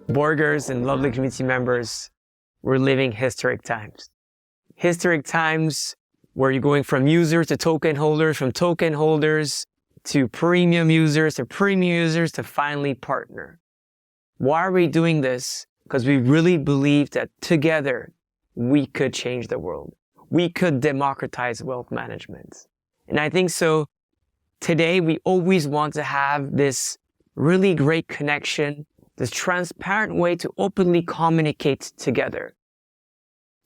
Borgers and lovely community members, we're living historic times. Historic times where you're going from users to token holders, from token holders to premium users, to finally partner. Why are we doing this? Because we really believe that together we could change the world. We could democratize wealth management. And I think so today we always want to have this really great connection, this transparent way to openly communicate together.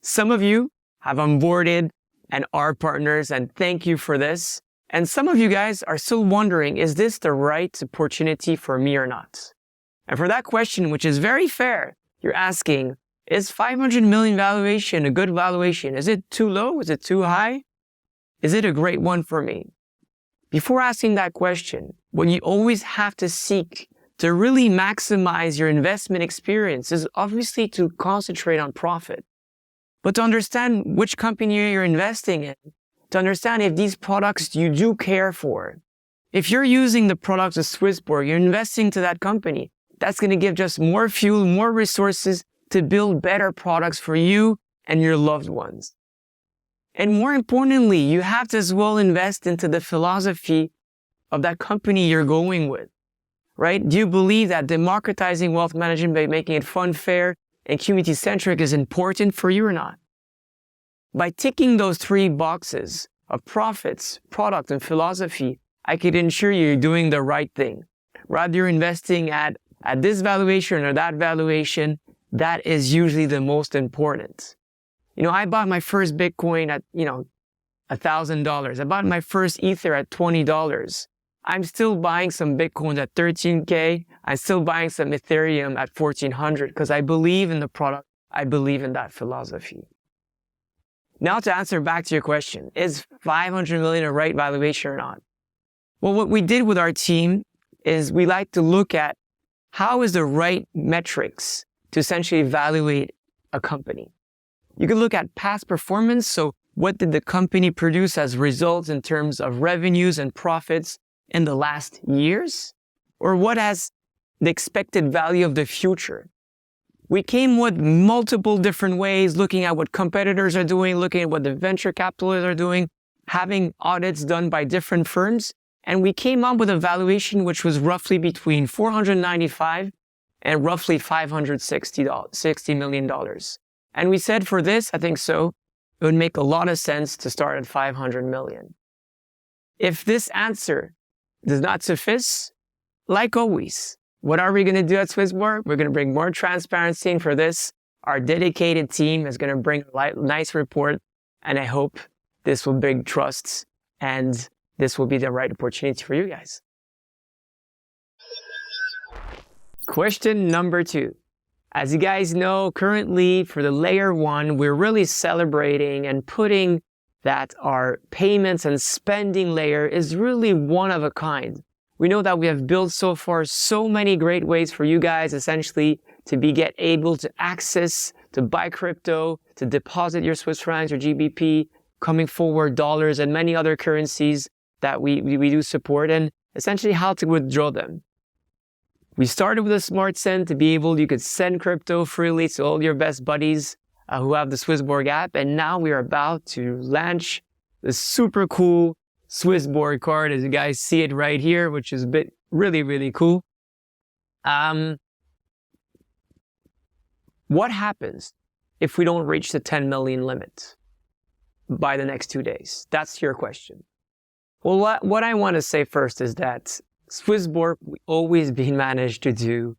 Some of you have onboarded and are partners, and thank you for this. And some of you guys are still wondering, is this the right opportunity for me or not? And for that question, which is very fair, you're asking, is 500 million valuation a good valuation? Is it too low? Is it too high? Is it a great one for me? Before asking that question, what you always have to seek to really maximize your investment experience is obviously to concentrate on profit, but to understand which company you're investing in, to understand if these products you do care for. If you're using the products of SwissBorg, you're investing to that company, that's going to give just more fuel, more resources to build better products for you and your loved ones. And more importantly, you have to as well invest into the philosophy of that company you're going with, right? Do you believe that democratizing wealth management by making it fun, fair, and community-centric is important for you or not? By ticking those three boxes of profits, product, and philosophy, I could ensure you're doing the right thing. Rather you're investing at this valuation or that valuation, that is usually the most important. I bought my first Bitcoin at, $1,000. I bought my first Ether at $20. I'm still buying some Bitcoins at 13K. I'm still buying some Ethereum at 1,400 because I believe in the product. I believe in that philosophy. Now to answer back to your question, is 500 million a right valuation or not? Well, what we did with our team is we like to look at how is the right metrics to essentially evaluate a company. You can look at past performance. So what did the company produce as results in terms of revenues and profits in the last years? Or what has the expected value of the future? We came with multiple different ways, looking at what competitors are doing, looking at what the venture capitalists are doing, having audits done by different firms. And we came up with a valuation which was roughly between $495 and roughly $560 million. And we said for this, I think so, it would make a lot of sense to start at 500 million. If this answer does not suffice, like always, what are we going to do at SwissBorg? We're going to bring more transparency in for this. Our dedicated team is going to bring a nice report, and I hope this will bring trust and this will be the right opportunity for you guys. Question number 2. As you guys know, currently for the layer 1, we're really celebrating and putting that our payments and spending layer is really one of a kind. We know that we have built so far so many great ways for you guys essentially to get able to access, to buy crypto, to deposit your Swiss francs or GBP, coming forward dollars and many other currencies that we do support, and essentially how to withdraw them. We started with a smart send to be able, you could send crypto freely to all your best buddies who have the SwissBorg app. And now we are about to launch the super cool SwissBorg card, as you guys see it right here, which is really, really cool. What happens if we don't reach the 10 million limit by the next 2 days? That's your question. Well, what I want to say first is that SwissBorg, we always managed to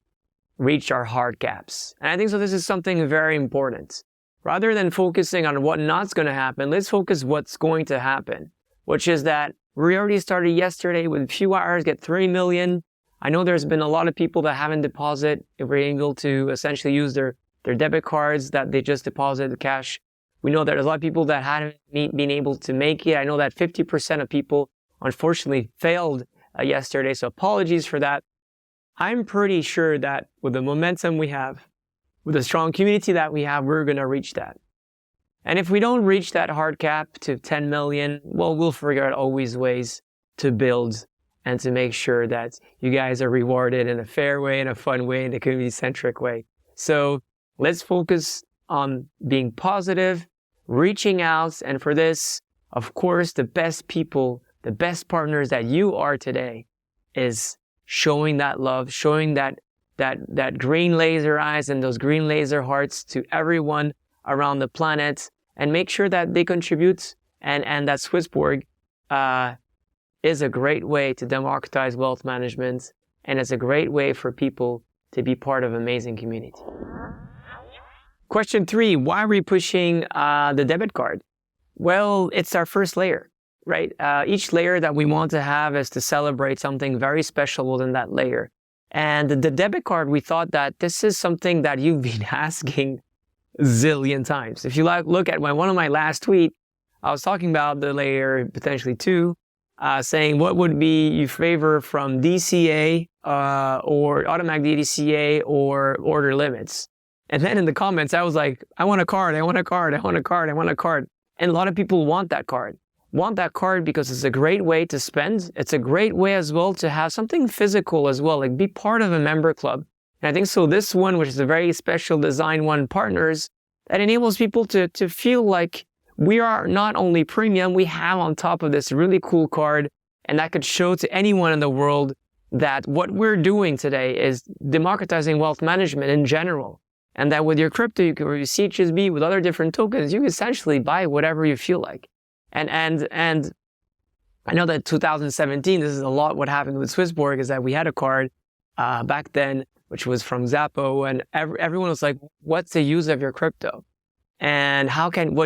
reach our hard caps. And I think so this is something very important. Rather than focusing on what not's going to happen, let's focus what's going to happen, which is that we already started yesterday with a few hours, get 3 million. I know there's been a lot of people that haven't deposited. If we're able to essentially use their debit cards that they just deposited the cash. We know there's a lot of people that haven't been able to make it. I know that 50% of people unfortunately failed yesterday, so apologies for that. I'm pretty sure that with the momentum we have, with the strong community that we have, we're going to reach that. And if we don't reach that hard cap to 10 million, well, we'll figure out always ways to build and to make sure that you guys are rewarded in a fair way, in a fun way, in a community-centric way. So let's focus on being positive, reaching out, and for this, of course, the best people, the best partners that you are today is showing that love, showing that green laser eyes and those green laser hearts to everyone around the planet, and make sure that they contribute, and that SwissBorg is a great way to democratize wealth management, and it's a great way for people to be part of an amazing community. Question 3, why are we pushing the debit card? Well, it's our first layer, right? Each layer that we want to have is to celebrate something very special within that layer. And the debit card, we thought that this is something that you've been asking zillion times. If you look at one of my last tweets, I was talking about the layer potentially 2, saying what would be you favor from DCA or automatic DCA or order limits. And then in the comments, I was like, I want a card, I want a card, I want a card, I want a card. And a lot of people want that card because it's a great way to spend. It's a great way as well to have something physical as well, like be part of a member club. And I think so this one, which is a very special design one, partners, that enables people to feel like we are not only premium, we have on top of this really cool card, and that could show to anyone in the world that what we're doing today is democratizing wealth management in general. And that with your crypto, you can use CHSB with other different tokens, you can essentially buy whatever you feel like. And I know that 2017, this is a lot what happened with SwissBorg, is that we had a card back then, which was from Zappo, and everyone was like, what's the use of your crypto? And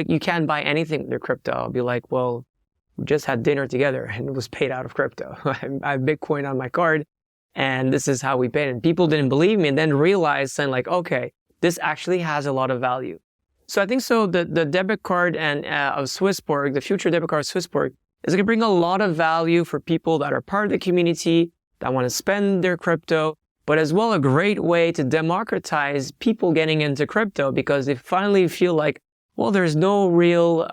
you can't buy anything with your crypto. I'll be like, well, we just had dinner together and it was paid out of crypto. I have Bitcoin on my card and this is how we paid. And people didn't believe me and then realized saying like, okay, this actually has a lot of value. So I think so the debit card and of SwissBorg, the future debit card of SwissBorg, is going to bring a lot of value for people that are part of the community, that want to spend their crypto, but as well a great way to democratize people getting into crypto because they finally feel like, well, there's no real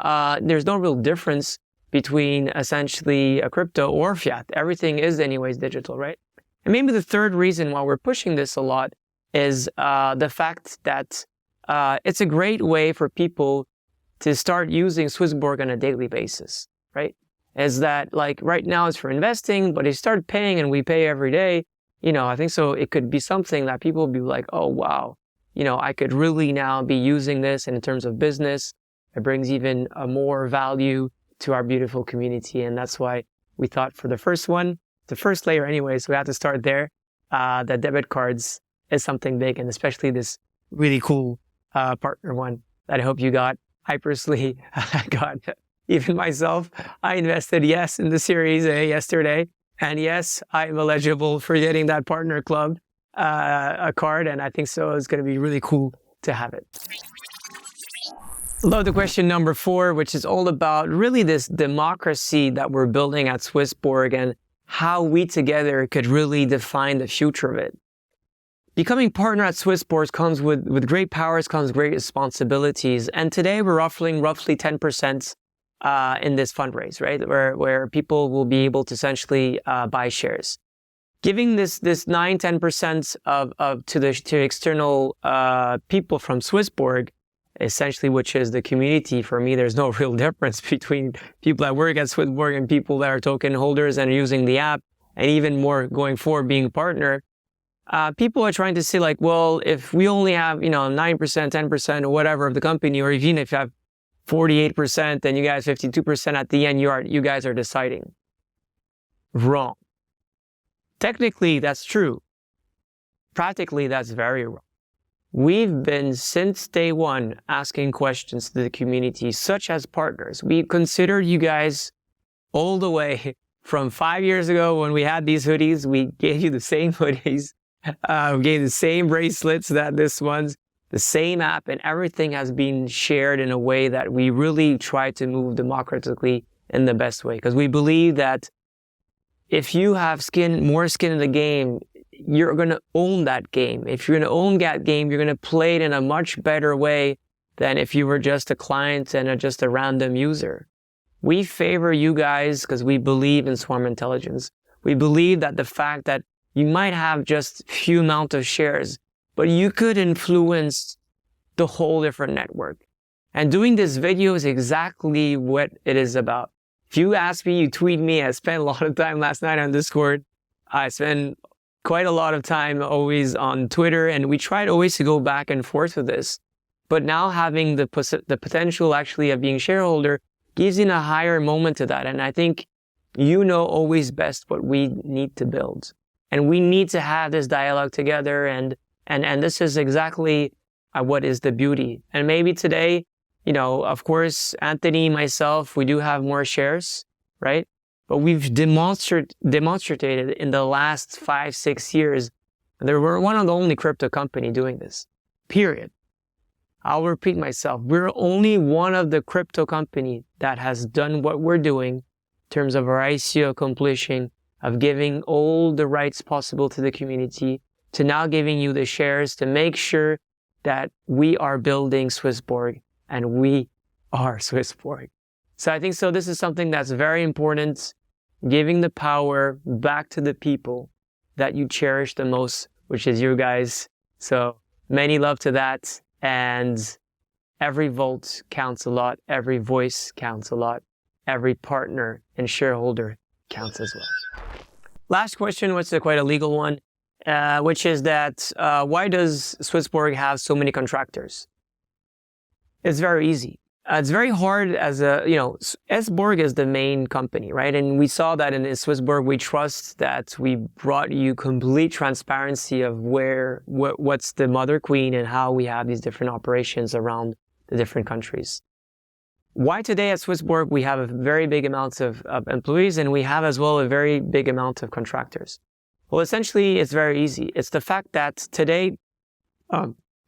difference between essentially a crypto or fiat. Everything is anyways digital, right? And maybe the third reason why we're pushing this a lot is the fact that it's a great way for people to start using SwissBorg on a daily basis, right? Is that like right now it's for investing, but if you start paying and we pay every day, I think so it could be something that people will be like, oh, wow, I could really now be using this in terms of business. It brings even more value to our beautiful community. And that's why we thought for the first one, the first layer anyway, so we have to start there, that debit cards is something big, and especially this really cool partner one that I hope you got. I personally got, even myself, I invested, yes, in the Series A yesterday. And yes, I'm eligible for getting that partner club a card, and I think so it's going to be really cool to have it. Love the question number 4, which is all about really this democracy that we're building at SwissBorg and how we together could really define the future of it. Becoming partner at SwissBorg comes with great powers, comes great responsibilities, and today we're offering roughly 10% in this fundraise, right? Where people will be able to essentially buy shares. Giving this 9-10% to external people from SwissBorg, essentially, which is the community. For me, there's no real difference between people that work at SwissBorg and people that are token holders and are using the app, and even more going forward being a partner. People are trying to say like, well, if we only have 9%, 10% or whatever of the company, or even if you have 48%, and you guys 52% at the end, you guys are deciding. Wrong. Technically, that's true. Practically, that's very wrong. We've been, since day one, asking questions to the community, such as partners. We considered you guys all the way from 5 years ago when we had these hoodies. We gave you the same hoodies. We gave the same bracelets that this one's. The same app, and everything has been shared in a way that we really try to move democratically in the best way. Because we believe that if you have more skin in the game, you're going to own that game. If you're going to own that game, you're going to play it in a much better way than if you were just a client and just a random user. We favor you guys because we believe in swarm intelligence. We believe that the fact that you might have just few amount of shares, but you could influence the whole different network. And doing this video is exactly what it is about. If you ask me, you tweet me. I spent a lot of time last night on Discord. I spent quite a lot of time always on Twitter, and we tried always to go back and forth with this. But now having the potential actually of being shareholder gives you a higher moment to that. And I think you know always best what we need to build. And we need to have this dialogue together. And this is exactly what is the beauty. And maybe today, you know, of course, Anthony, myself, we do have more shares, right? But we've demonstrated in the last 5-6 years, that we're one of the only crypto company doing this, period. I'll repeat myself. We're only one of the crypto company that has done what we're doing in terms of our ICO completion, of giving all the rights possible to the community, to now giving you the shares to make sure that we are building SwissBorg and we are SwissBorg. So I think so this is something that's very important, giving the power back to the people that you cherish the most, which is you guys. So many love to that. And every vote counts a lot. Every voice counts a lot. Every partner and shareholder counts as well. Last question, which is quite a legal one, which is that why does SwissBorg have so many contractors? It's very easy. It's very hard as a, you know, SwissBorg is the main company, right? And we saw that in SwissBorg, we trust that we brought you complete transparency of what's the mother queen and how we have these different operations around the different countries. Why today at SwissBorg, we have a very big amount of employees, and we have as well a very big amount of contractors. Well, essentially, it's very easy. It's the fact that today,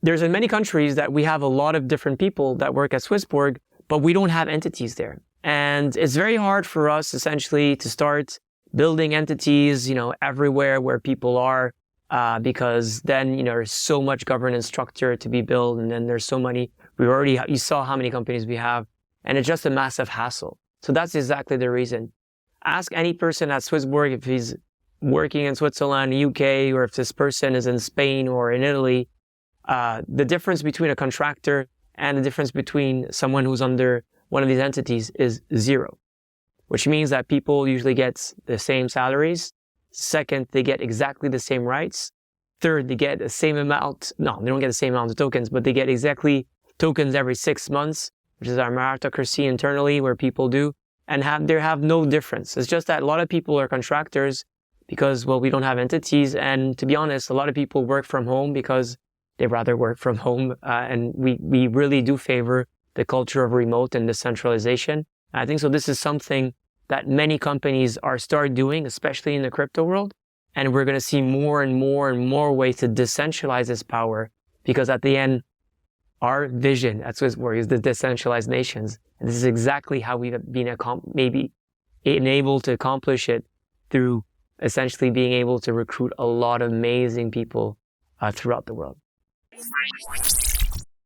there's in many countries that we have a lot of different people that work at SwissBorg, but we don't have entities there. And it's very hard for us essentially to start building entities, you know, everywhere where people are, because then, you know, there's so much governance structure to be built. And then there's so many, you saw how many companies we have, and it's just a massive hassle. So that's exactly the reason. Ask any person at SwissBorg if he's working in Switzerland, UK, or if this person is in Spain or in Italy. The difference between a contractor and the difference between someone who's under one of these entities is zero, which means that people usually get the same salaries. Second, they get exactly the same rights. Third, they get the same amount. No, they don't get the same amount of tokens, but they get exactly tokens every 6 months, which is our meritocracy internally where people do, and they have no difference. It's just that a lot of people are contractors because, well, we don't have entities. And to be honest, a lot of people work from home because they rather work from home. And we really do favor the culture of remote and decentralization. I think so this is something that many companies are start doing, especially in the crypto world. And we're going to see more and more and more ways to decentralize this power, because at the end, our vision at SwissBorg is the decentralized nations. And this is exactly how we've been maybe enabled to accomplish it, through essentially being able to recruit a lot of amazing people throughout the world.